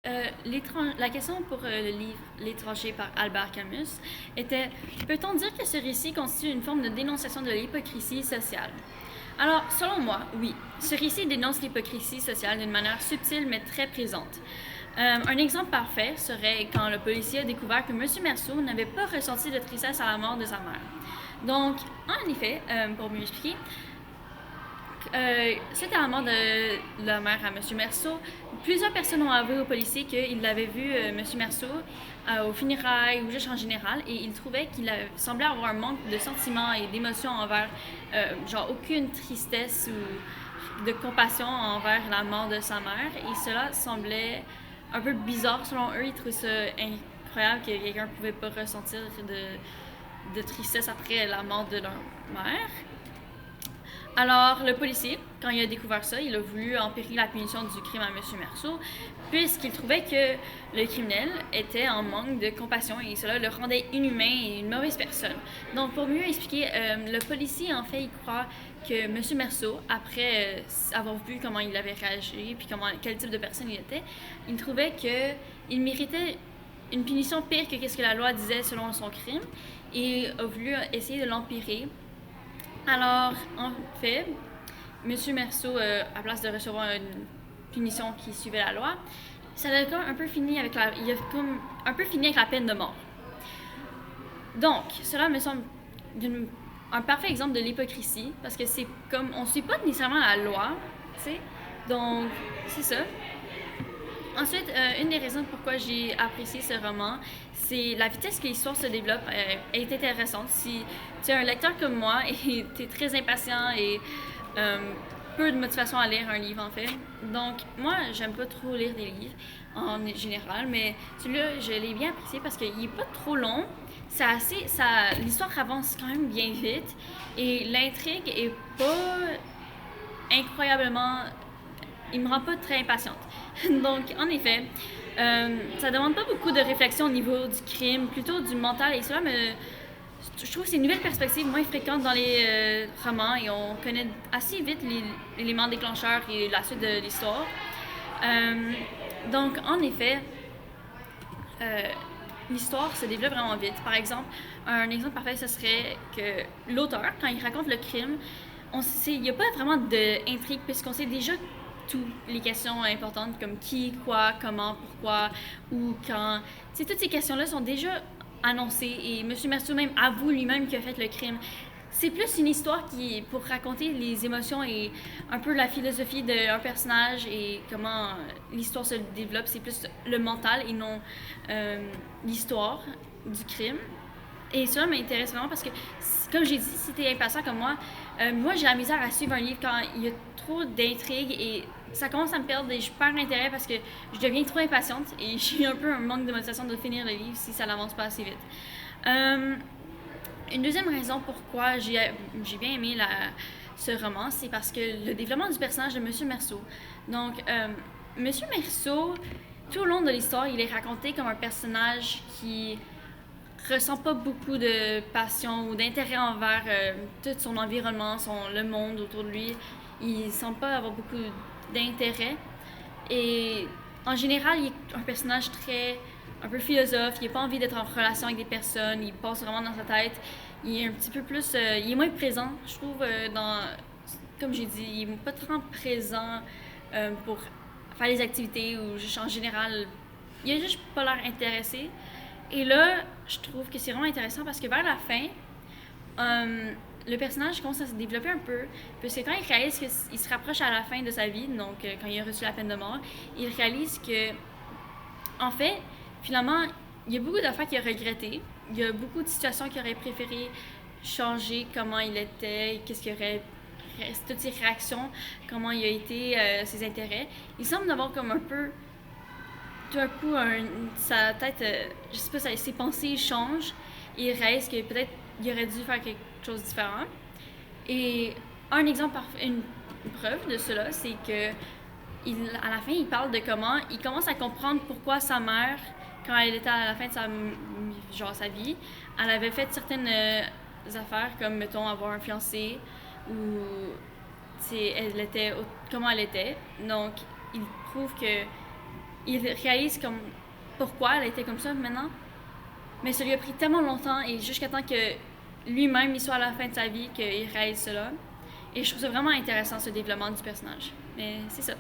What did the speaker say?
La question pour le livre L'étranger par Albert Camus était: peut-on dire que ce récit constitue une forme de dénonciation de l'hypocrisie sociale? Alors, selon moi, oui. Ce récit dénonce l'hypocrisie sociale d'une manière subtile mais très présente. Un exemple parfait serait quand le policier a découvert que M. Merceau n'avait pas ressenti de tristesse à la mort de sa mère. Donc, en effet, pour mieux expliquer, suite à la mort de la mère à M. Merceau, plusieurs personnes ont avoué aux policiers qu'ils l'avaient vu, M. Merceau, aux funérailles ou juste en général, et ils trouvaient qu'il semblait avoir un manque de sentiments et d'émotions envers, genre aucune tristesse ou de compassion envers la mort de sa mère, et cela semblait un peu bizarre selon eux. Ils trouvaient ça incroyable que quelqu'un ne pouvait pas ressentir de tristesse après la mort de leur mère. Alors, le policier, quand il a découvert ça, il a voulu empirer la punition du crime à M. Merceau, puisqu'il trouvait que le criminel était en manque de compassion et cela le rendait inhumain et une mauvaise personne. Donc, pour mieux expliquer, le policier, en fait, il croit que M. Merceau, après avoir vu comment il avait réagi et quel type de personne il était, il trouvait qu'il méritait une punition pire que ce que la loi disait selon son crime et a voulu essayer de l'empirer. Alors, en fait, M. Merceau, à place de recevoir une punition qui suivait la loi, ça a comme un peu fini avec il a comme un peu fini avec la peine de mort. Donc, cela me semble un parfait exemple de l'hypocrisie, parce que c'est comme on ne suit pas nécessairement la loi, tu sais. Donc, c'est ça. Ensuite, une des raisons pourquoi j'ai apprécié ce roman, c'est la vitesse que l'histoire se développe est intéressante. Si tu es un lecteur comme moi et tu es très impatient et peu de motivation à lire un livre en fait. Donc moi, j'aime pas trop lire des livres en général, mais celui-là, je l'ai bien apprécié parce qu'il est pas trop long. L'histoire avance quand même bien vite et l'intrigue est pas incroyablement, il me rend pas très impatiente. Donc, en effet, ça demande pas beaucoup de réflexion au niveau du crime, plutôt du mental, et cela je trouve que c'est une nouvelle perspective moins fréquente dans les romans et on connaît assez vite les éléments déclencheurs et la suite de l'histoire. Donc, en effet, euh, l'histoire se développe vraiment vite. Par exemple, un exemple parfait, ce serait que l'auteur, quand il raconte le crime, il n'y a pas vraiment d'intrigue puisqu'on sait déjà toutes les questions importantes comme qui, quoi, comment, pourquoi, où, quand. T'sais, toutes ces questions-là sont déjà annoncées et M. Merceau même avoue lui-même qu'il a fait le crime. C'est plus une histoire qui pour raconter les émotions et un peu la philosophie d'un personnage et comment l'histoire se développe. C'est plus le mental et non l'histoire du crime. Et ça m'intéresse vraiment parce que, comme j'ai dit, si t'es impatient comme moi j'ai la misère à suivre un livre quand il y a trop d'intrigues et ça commence à me perdre et je perds l'intérêt parce que je deviens trop impatiente et j'ai un peu un manque de motivation de finir le livre si ça n'avance pas assez vite. Euh, une deuxième raison pourquoi j'ai bien aimé ce roman, c'est parce que le développement du personnage de Monsieur Merceau. Donc, Monsieur Merceau, tout au long de l'histoire, il est raconté comme un personnage qui ressent pas beaucoup de passion ou d'intérêt envers tout son environnement, le monde autour de lui. Il semble pas avoir beaucoup d'intérêt. Et en général, il est un personnage un peu philosophe. Il n'a pas envie d'être en relation avec des personnes. Il passe vraiment dans sa tête. Il est un petit peu plus, il est moins présent, je trouve, comme j'ai dit, il n'est pas trop présent pour faire les activités ou juste en général. Il a juste pas l'air intéressé. Et là, je trouve que c'est vraiment intéressant parce que vers la fin, le personnage commence à se développer un peu. Parce que quand il réalise qu'il se rapproche à la fin de sa vie, donc quand il a reçu la peine de mort, il réalise que, en fait, finalement, il y a beaucoup d'affaires qu'il a regrettées. Il y a beaucoup de situations qu'il aurait préféré changer, comment il était, qu'est-ce qu'il aurait toutes ses réactions, comment il a été, ses intérêts. Il semble avoir comme un peu tout à coup, sa tête, je sais pas, ses pensées changent et il réalise que peut-être il aurait dû faire quelque chose de différent. Et un exemple, une preuve de cela, c'est que à la fin, il parle de comment il commence à comprendre pourquoi sa mère, quand elle était à la fin de sa vie, elle avait fait certaines affaires comme, mettons, avoir un fiancé ou comment elle était. Donc, il prouve que il réalise comme pourquoi elle était comme ça maintenant. Mais ça lui a pris tellement longtemps et jusqu'à temps que lui-même il soit à la fin de sa vie qu'il réalise cela. Et je trouve ça vraiment intéressant ce développement du personnage. Mais c'est ça.